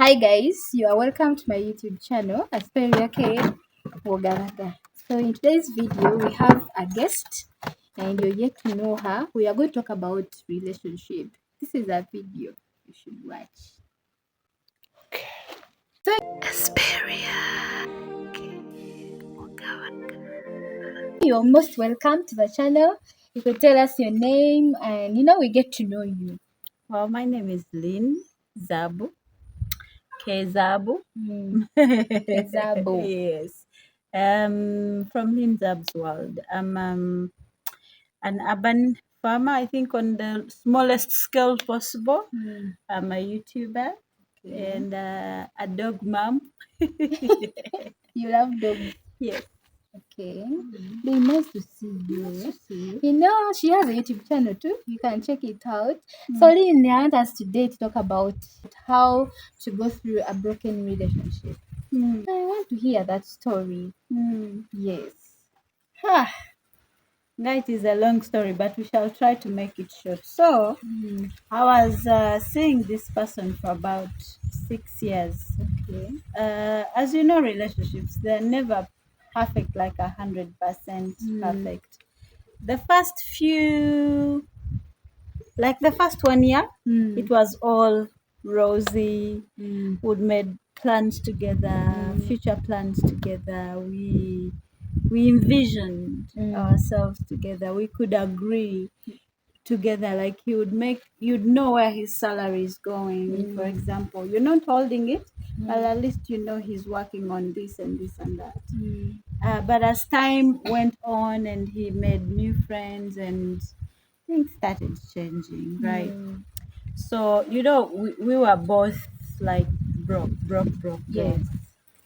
Hi guys, you are welcome to my YouTube channel, Asperia Wogabaga. So in today's video, we have a guest and you're yet to know her. We are going to talk about relationship. This is a video you should watch. So Asperia Wogabaga. You're most welcome to the channel. You could tell us your name and we get to know you. Well, my name is Lynn Zabu. Zabu. Zabo. Yes. From Lynn Zab's world. I'm an urban farmer, I think on the smallest scale possible. I'm a YouTuber and a dog mom. You love dogs. Yes. Okay. Very nice to see you. She has a YouTube channel too. You can check it out. So Lynn, I want us today to talk about how to go through a broken relationship. I want to hear that story. Yes. It is a long story, but we shall try to make it short. So, I was seeing this person for about 6 years. Okay. As you know, relationships, they're never perfect, like 100% perfect. The first few, like the first 1 year, it was all rosy. We'd made plans together, future plans together. We envisioned ourselves together. We could agree together, like you'd know where his salary is going. For example, you're not holding it, but at least you know he's working on this and this and that. But as time went on and he made new friends and things started changing, right? So we were both like broke. Yes.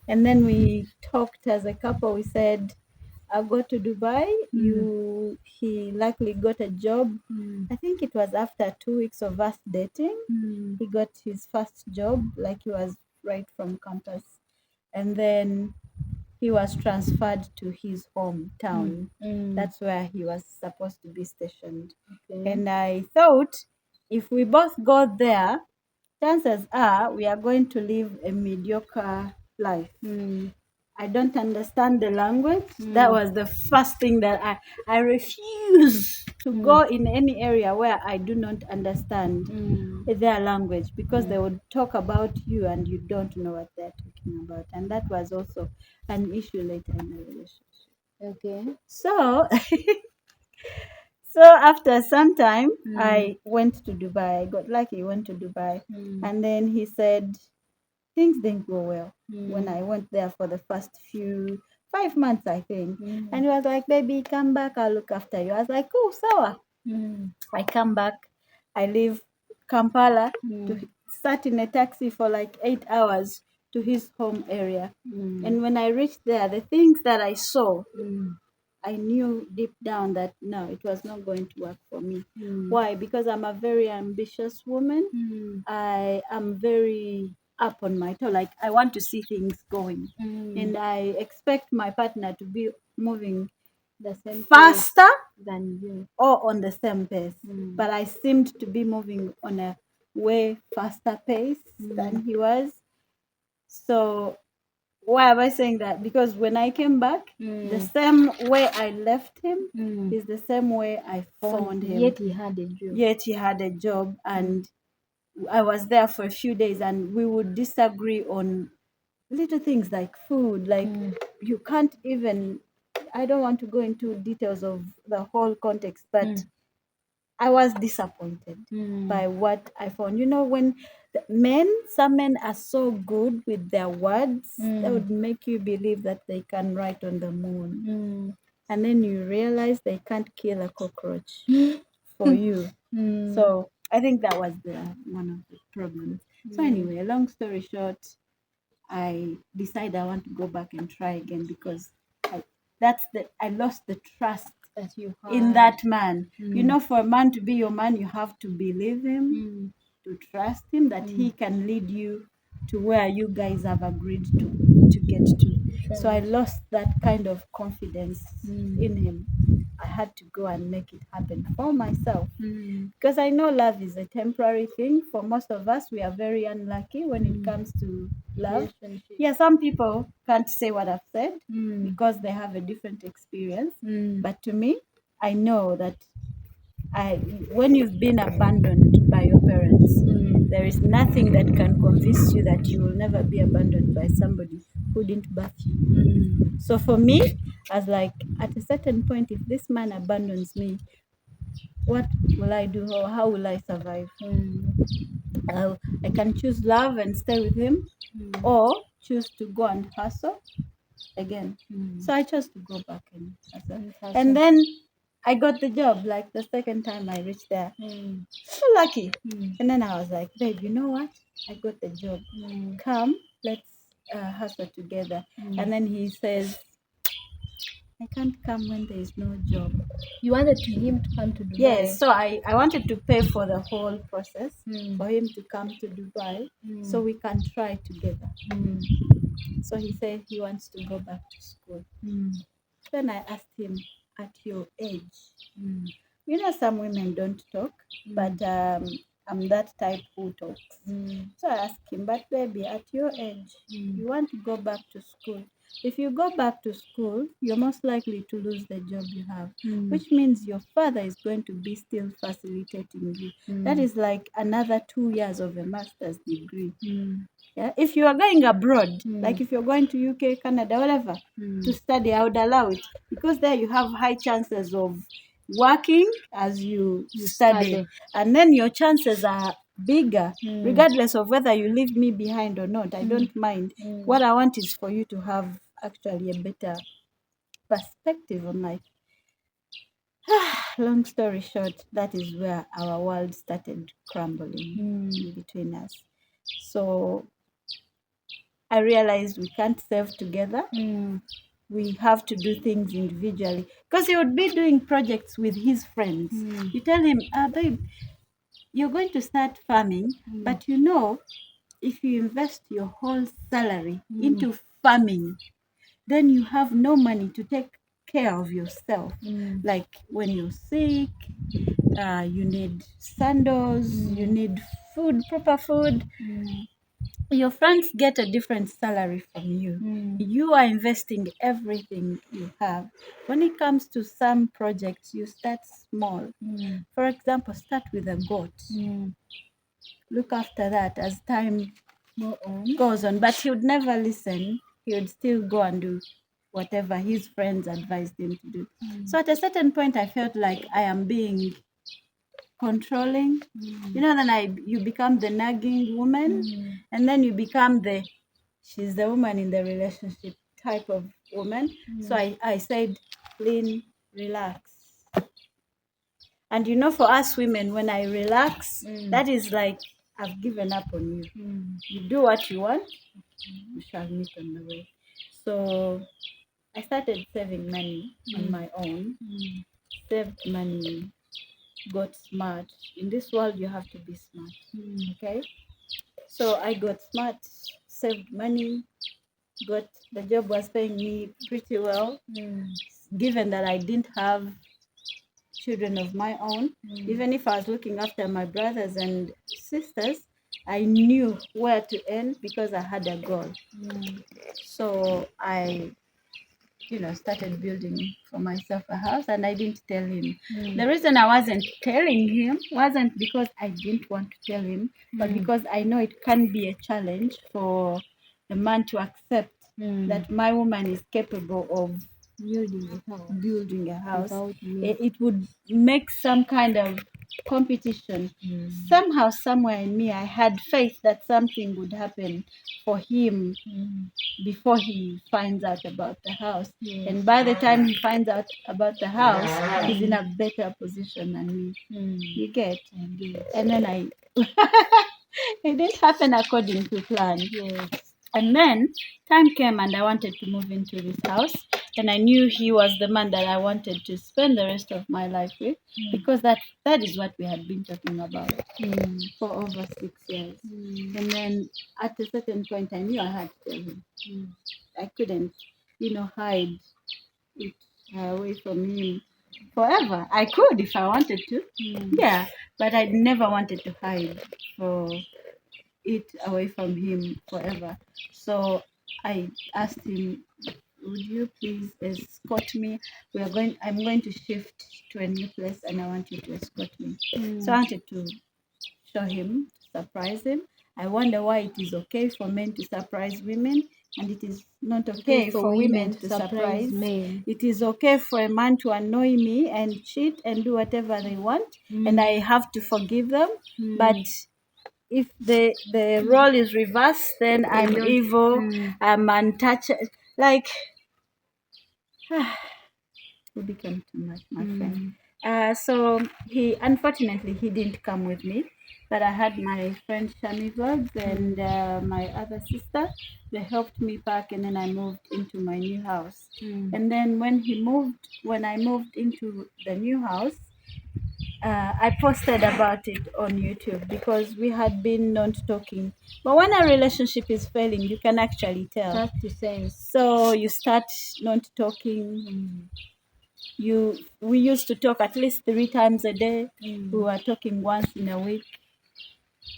And then we talked as a couple. We said, I'll go to Dubai. He luckily got a job. I think it was after 2 weeks of us dating. He got his first job, like he was right from campus. And then he was transferred to his hometown. That's where he was supposed to be stationed. Okay. And I thought if we both go there, chances are we are going to live a mediocre life. I don't understand the language. That was the first thing that I refuse to go in any area where I do not understand their language, because they would talk about you and you don't know what they're talking about. And that was also an issue later in the relationship. Okay. So after some time, I went to Dubai. I got lucky, went to Dubai. And then he said things didn't go well when I went there for the first 5 months, I think. And he was like, baby, come back, I'll look after you. I was like, oh, sawa. I come back, I leave Kampala, to sat in a taxi for like 8 hours to his home area. And when I reached there, the things that I saw, I knew deep down that no, it was not going to work for me. Why? Because I'm a very ambitious woman. I am very up on my toe. Like, I want to see things going. And I expect my partner to be moving The same faster than you. or on the same pace. But I seemed to be moving on a way faster pace than he was. So why am I saying that? Because when I came back, the same way I left him is the same way I found him. Yet he had a job. Yet he had a job, and I was there for a few days, and we would disagree on little things like food. Like, you can't even, I don't want to go into details of the whole context, but I was disappointed by what I found. When some men are so good with their words, that would make you believe that they can write on the moon. And then you realize they can't kill a cockroach for you. So I think that was one of the problems. So anyway, long story short, I decided I want to go back and try again, because I lost the trust That you had. in that man. For a man to be your man, you have to believe him, to trust him, that he can lead you to where you guys have agreed to get to. So I lost that kind of confidence in him. I had to go and make it happen for myself. Because I know love is a temporary thing. For most of us, we are very unlucky when it comes to love. Yeah, some people can't say what I've said because they have a different experience. But to me, I know that when you've been abandoned by your parents, there is nothing that can convince you that you will never be abandoned by somebody who didn't birth you. So for me, I was like, at a certain point, if this man abandons me, what will I do, or how will I survive? I can choose love and stay with him, or choose to go and hustle again. So I chose to go back and hustle. And then I got the job, like the second time I reached there. So lucky. And then I was like, babe, you know what? I got the job. Come, let's hustle together. And then he says, I can't come when there is no job. You wanted him to come to Dubai? Yes, so I wanted to pay for the whole process for him to come to Dubai so we can try together. So he said he wants to go back to school. Then I asked him, at your age, you know, some women don't talk, but I'm that type who talks. So I asked him, but baby, at your age, you want to go back to school. If you go back to school, you're most likely to lose the job you have, which means your father is going to be still facilitating you. That is like another 2 years of a master's degree. Yeah? If you are going abroad, like if you're going to UK, Canada, whatever, to study, I would allow it. Because there you have high chances of working as you study. And then your chances are bigger, regardless of whether you leave me behind or not. I don't mind. What I want is for you to have actually a better perspective on life. Long story short, that is where our world started crumbling in between us. So I realized we can't save together. We have to do things individually. Because he would be doing projects with his friends. You tell him, babe, you're going to start farming, but you know, if you invest your whole salary into farming, then you have no money to take care of yourself. Like when you're sick, you need sandals, you need food, proper food. Your friends get a different salary from you. You are investing everything you have. When it comes to some projects, you start small. For example, start with a goat. Look after that as time goes on. But he would never listen. He would still go and do whatever his friends advised him to do. So at a certain point, I felt like I am being controlling. You know, then you become the nagging woman, and then you become she's the woman in the relationship type of woman. So I said, Lynn, relax. And you know, for us women, when I relax, that is like I've given up on you. You do what you want, we shall meet on the way. So I started saving money on my own, saved money, got smart. In this world, you have to be smart, okay? So I got smart, saved money, the job was paying me pretty well, given that I didn't have children of my own. Even if I was looking after my brothers and sisters, I knew where to end because I had a goal. So I started building for myself a house, and I didn't tell him. The reason I wasn't telling him wasn't because I didn't want to tell him, but because I know it can be a challenge for a man to accept that my woman is capable of building a house. It would make some kind of competition. Somehow, somewhere in me, I had faith that something would happen for him before he finds out about the house. And by the time he finds out about the house, he's in a better position than me. You get? And then it didn't happen according to plan. And then time came and I wanted to move into this house. And I knew he was the man that I wanted to spend the rest of my life with, because that is what we had been talking about for over 6 years. And then at a certain point, I knew I had to tell him. I couldn't, hide it away from him. forever. I could if I wanted to. Yeah, but I never wanted to hide for it away from him forever. So I asked him, would you please escort me? I'm going to shift to a new place and I want you to escort me. So I wanted to show him, surprise him. I wonder why it is okay for men to surprise women and it is not okay for women to surprise men. It is okay for a man to annoy me and cheat and do whatever they want, and I have to forgive them. But if the role is reversed, then I'm evil, I'm untouchable. Like, we became too much, my friend. So unfortunately he didn't come with me, but I had my friend Shami Vlogs and my other sister. They helped me pack, and then I moved into my new house. And then when I moved into the new house, I posted about it on YouTube because we had been not talking. But when a relationship is failing, you can actually tell. Start to sense. So you start not talking. We used to talk at least 3 times a day. We were talking once in a week,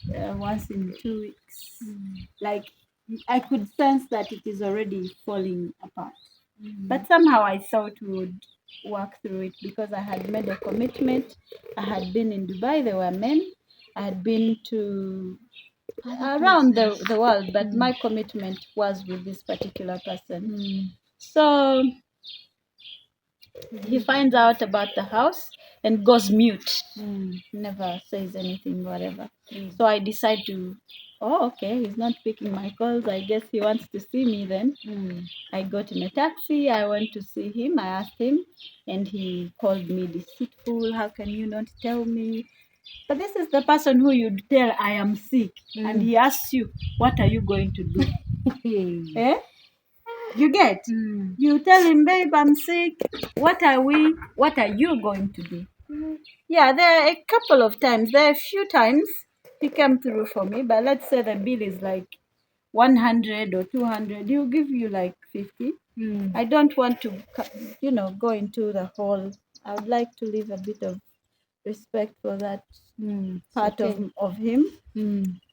once in 2 weeks. Like, I could sense that it is already falling apart. But somehow I thought we would work through it because I had made a commitment. I had been in Dubai, there were men. I had been to around the world, but my commitment was with this particular person. So he finds out about the house and goes mute. Never says anything, whatever. So I decide to, okay, he's not picking my calls. I guess he wants to see me then. I got in a taxi. I went to see him. I asked him, and he called me deceitful. How can you not tell me? But this is the person who you'd tell I am sick, and he asks you, what are you going to do? Eh? You get? You tell him, babe, I'm sick. What are you going to do? Yeah, there are a couple of times. There are a few times he came through for me, but let's say the bill is like 100 or 200. He'll give you like 50. I don't want to, go into the whole. I would like to leave a bit of respect for that part of him.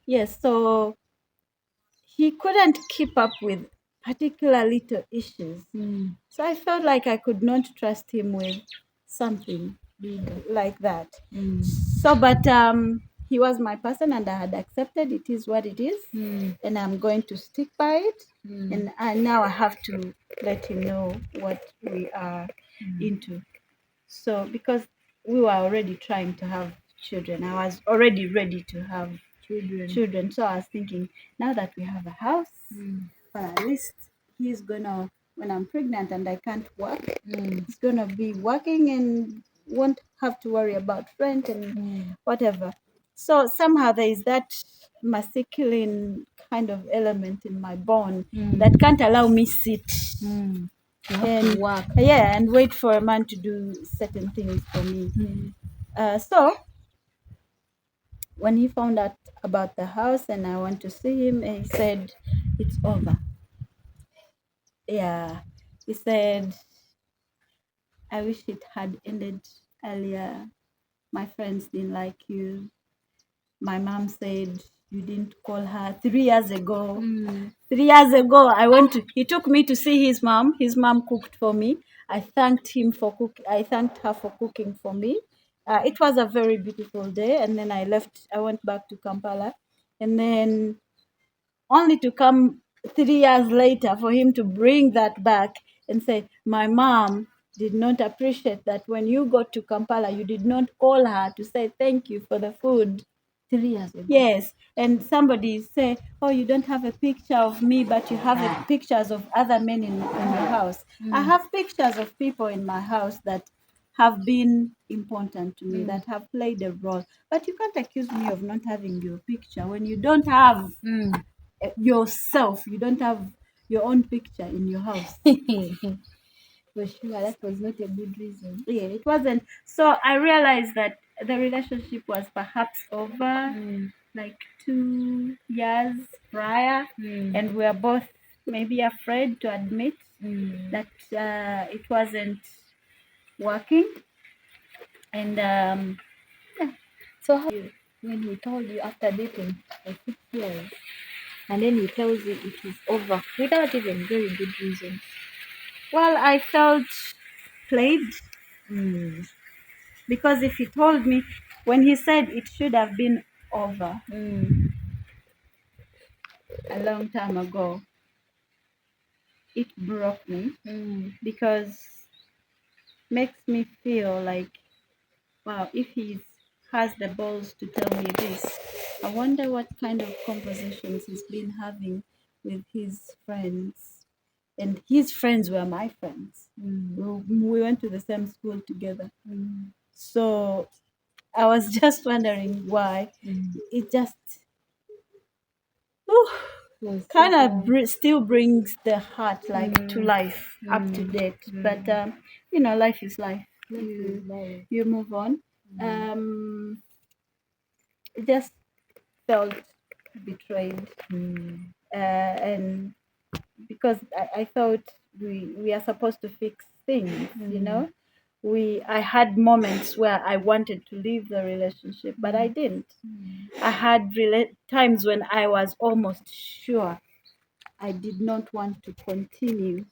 Yes, so he couldn't keep up with particular little issues. So I felt like I could not trust him with something like that. So, but he was my person and I had accepted it is what it is. And I'm going to stick by it. And now I have to let him know what we are into. So, because we were already trying to have children, I was already ready to have children. So I was thinking, now that we have a house, but at least he's gonna, when I'm pregnant and I can't work, he's gonna be working and won't have to worry about rent and whatever. So somehow there is that masculine kind of element in my bone that can't allow me sit and work. and wait for a man to do certain things for me. So when he found out about the house and I went to see him, he said, it's over. Yeah. He said, I wish it had ended earlier. My friends didn't like you. My mom said you didn't call her 3 years ago. 3 years ago, he took me to see his mom. His mom cooked for me. I thanked her for cooking for me. It was a very beautiful day. And then I went back to Kampala. And then only to come 3 years later for him to bring that back and say, my mom did not appreciate that when you got to Kampala, you did not call her to say thank you for the food. 3 years ago. Yes, and somebody say, oh, you don't have a picture of me, but you have pictures of other men in your house. I have pictures of people in my house that have been important to me, that have played a role. But you can't accuse me of not having your picture when you don't have yourself. You don't have your own picture in your house. For sure, that was not a good reason. Yeah, it wasn't. So I realized that the relationship was perhaps over like 2 years prior, and we are both maybe afraid to admit that it wasn't working. And So how when he told you after dating for 6 years and then he tells you it is over without even very good reason? well, I felt played, Mm. because if he told me, when he said it should have been over Mm. a long time ago, it broke me, Mm. because makes me feel like, wow, if he has the balls to tell me this, I wonder what kind of conversations he's been having with his friends. And his friends were my friends. We went to the same school together. So I was just wondering why. It just kind of still brings the heart like to life, up to date. But life is life. You move on. It just felt betrayed, and because I thought we are supposed to fix things, I had moments where I wanted to leave the relationship, but I didn't. I had times when I was almost sure I did not want to continue,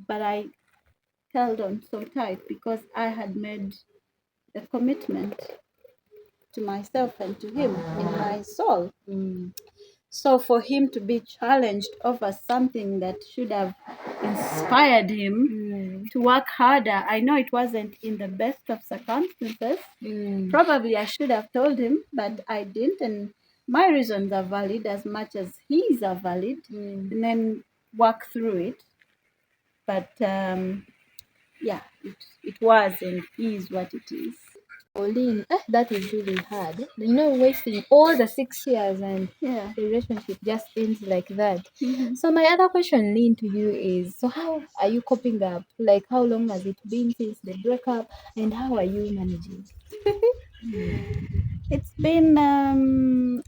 but I held on so tight because I had made a commitment to myself and to him in my soul. So for him to be challenged over something that should have inspired him to work harder, I know it wasn't in the best of circumstances. Probably I should have told him, but I didn't. And my reasons are valid as much as his are valid. And then work through it. But yeah, it was and is what it is. Pauline, that is really hard. Wasting all the 6 years and Yeah. the relationship just ends like that. So my other question, Lynn, to you is: so how are you coping up? Like, how long has it been since the breakup, and how are you managing? It's been,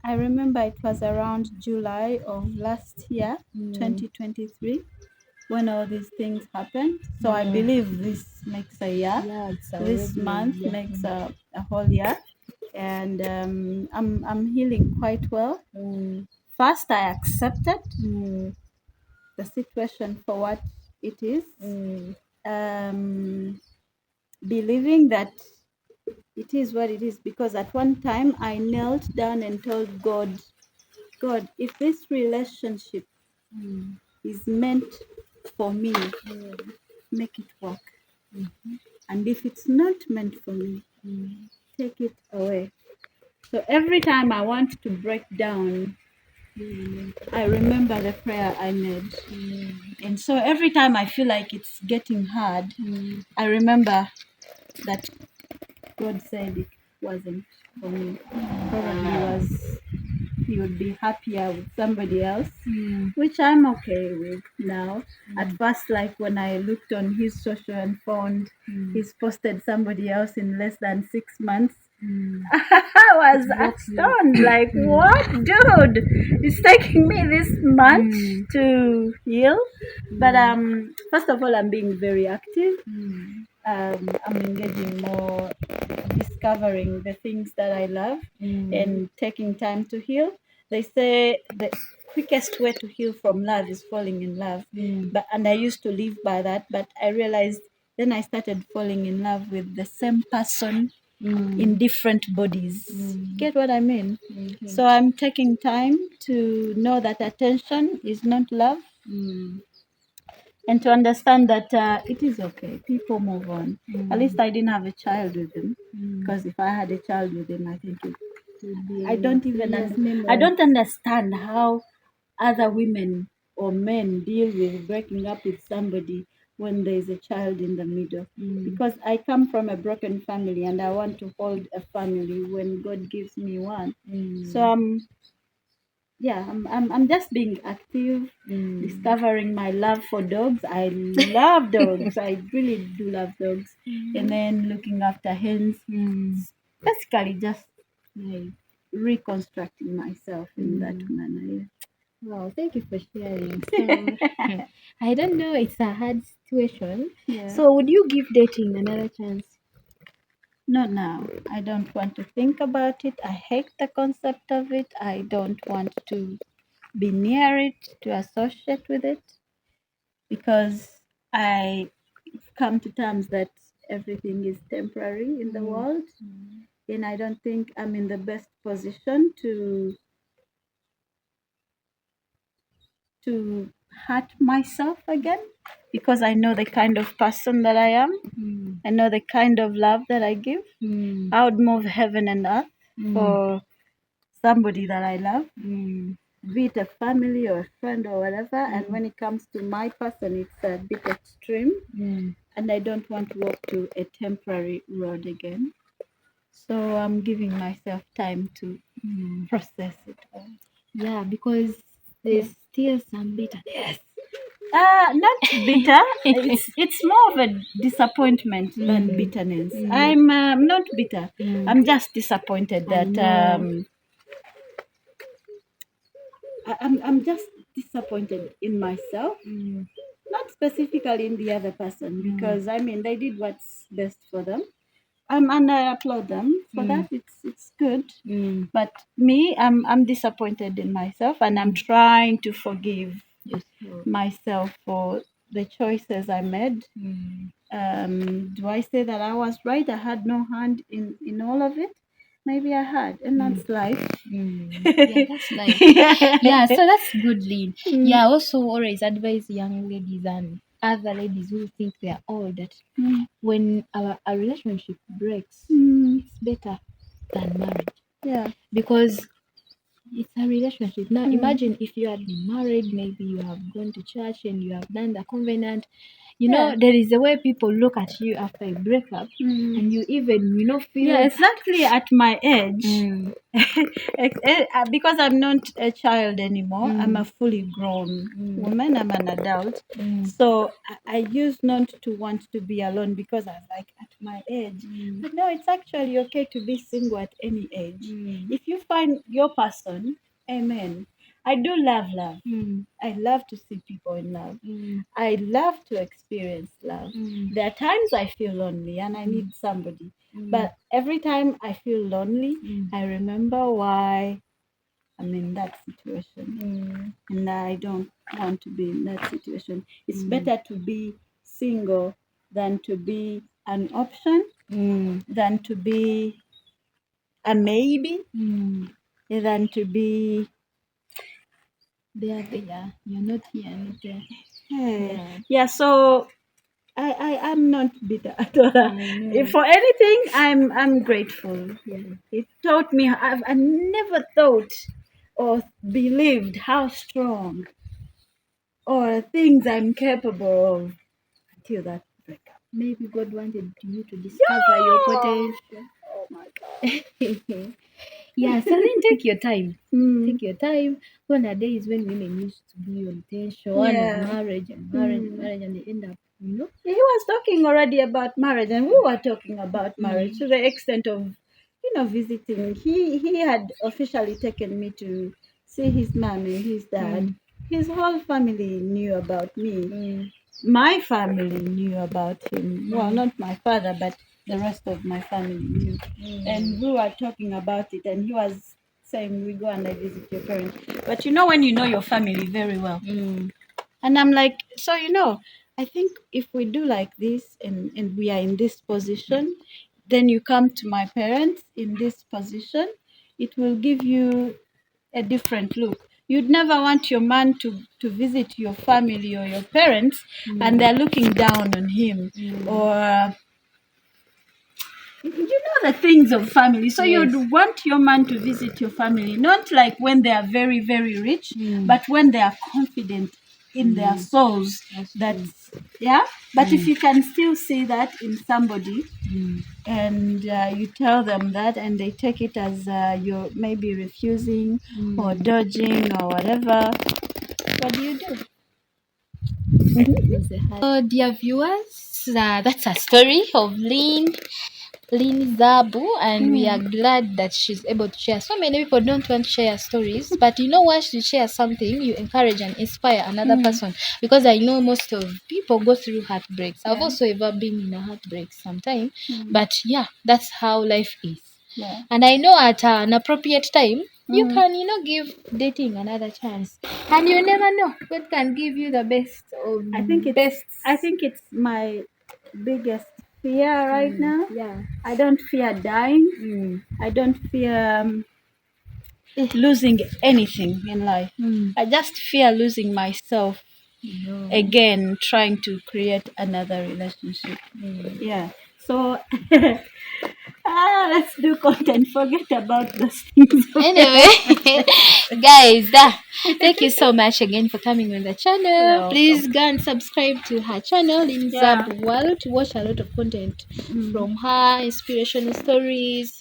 I remember it was around July of last year, 2023, when all these things happened. So I believe this makes a year. Yeah, it's This already month yeah. makes a whole year. And I'm healing quite well. First, I accepted the situation for what it is, believing that it is what it is, because at one time I knelt down and told God, if this relationship is meant for me, make it work. And if it's not meant for me, take it away. So every time I want to break down, I remember the prayer I made. And so every time I feel like it's getting hard, I remember that God said it wasn't for me. Probably he would be happier with somebody else, which I'm okay with now. At first, like when I looked on his social and found he's posted somebody else in less than 6 months, I was astounded. Like, what, dude? It's taking me this much to heal. But first of all, I'm being very active. I'm engaging more, discovering the things that I love, and taking time to heal. They say the quickest way to heal from love is falling in love. And I used to live by that, but I realized then I started falling in love with the same person in different bodies. Get what I mean? So I'm taking time to know that attention is not love, and to understand that it is okay. People move on. At least I didn't have a child with him, because if I had a child with him, I think I don't understand how other women or men deal with breaking up with somebody when there is a child in the middle. Because I come from a broken family and I want to hold a family when God gives me one. So I'm just being active, discovering my love for dogs. I love dogs. I really do love dogs. And then looking after hens. Basically just like reconstructing myself in that manner. Wow, thank you for sharing. So I don't know, it's a hard situation. Yeah. So would you give dating another chance? Not now. I don't want to think about it. I hate the concept of it. I don't want to be near it, to associate with it, because I come to terms that everything is temporary in the world, and I don't think I'm in the best position to hurt myself again, because I know the kind of person that I am. I know the kind of love that I give. I would move heaven and earth for somebody that I love, be it a family or a friend or whatever. And when it comes to my person, it's a bit extreme, and I don't want to walk to a temporary road again. So I'm giving myself time to process it all. Yeah, because there's still some bitterness. Not bitter. It's more of a disappointment than bitterness. I'm not bitter. I'm just disappointed that I'm just disappointed in myself, not specifically in the other person, because I mean they did what's best for them. And I applaud them for that. It's good. But me, I'm disappointed in myself, and I'm trying to forgive myself for the choices I made. Do I say that I was right? I had no hand in all of it. Maybe I had, and that's life. Yeah, that's life. Yeah, so that's good, Lynn. Yeah, also always advise young ladies and other ladies who think they are old that when a relationship breaks, it's better than marriage. Yeah. Because it's a relationship. Now imagine if you had been married, maybe you have gone to church and you have done the covenant. You know, there is a way people look at you after a breakup, and you even, feel. Yeah, exactly at my age. Because I'm not a child anymore, I'm a fully grown woman, I'm an adult. So I used not to want to be alone, because I was like, at my age. But no, it's actually okay to be single at any age. If you find your person, amen. I do love love. I love to see people in love. I love to experience love. There are times I feel lonely and I need somebody. But every time I feel lonely, I remember why I'm in that situation. And I don't want to be in that situation. It's better to be single than to be an option, than to be a maybe, than to be There. You're not here, not there. yeah. So I'm not bitter at all. If for anything, I'm grateful. It taught me. I never thought or believed how strong or things I'm capable of until that breakup. Maybe God wanted you to discover your potential. Oh my God. Yeah, so then take your time. Take your time. When are days when women used to be on tension and marriage and marriage, and they end up, He was talking already about marriage, and we were talking about marriage to the extent of, visiting. He had officially taken me to see his mom and his dad. His whole family knew about me. My family knew about him. Well, not my father, but the rest of my family knew. And we were talking about it, and he was saying, we go and I visit your parents. But when you know your family very well. And I'm like, so I think if we do like this, and we are in this position, then you come to my parents in this position, it will give you a different look. You'd never want your man to visit your family or your parents, and they're looking down on him, or the things of family. So you'd want your man to visit your family, not like when they are very, very rich, but when they are confident in their souls. But if you can still see that in somebody, and you tell them that, and they take it as you're maybe refusing or dodging or whatever, what do you do? So, dear viewers, that's a story of Lynn. Lynn Zabu, and we are glad that she's able to share. So many people don't want to share stories, but you know, once you share something, you encourage and inspire another person. Because I know most of people go through heartbreaks. I've also ever been in a heartbreak sometime, but yeah, that's how life is. Yeah. And I know at an appropriate time, you can, give dating another chance, and you never know. God can give you the best of I think it's my biggest fear right now. Yeah. I don't fear dying. I don't fear losing anything in life. I just fear losing myself again, trying to create another relationship. Yeah. So let's do content. Forget about those things. Anyway, guys, thank you so much again for coming on the channel. Please go and subscribe to her channel in Zab World to watch a lot of content from her, inspirational stories.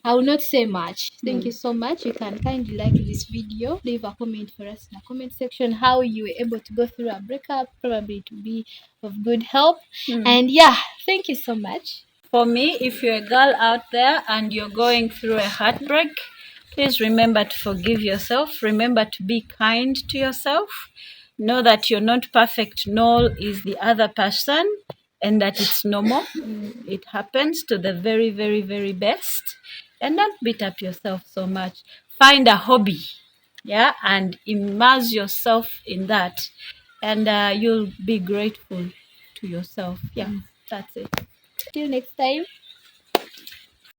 I will not say much. Thank you so much. You can kindly like this video, leave a comment for us in the comment section how you were able to go through a breakup, probably to be of good help. And yeah, thank you so much. For me, if you're a girl out there and you're going through a heartbreak, please remember to forgive yourself. Remember to be kind to yourself. Know that you're not perfect, nor is the other person, and that it's normal. It happens to the very, very, very best. And don't beat up yourself so much. Find a hobby, and immerse yourself in that. And you'll be grateful to yourself. Yeah, that's it. Till next time.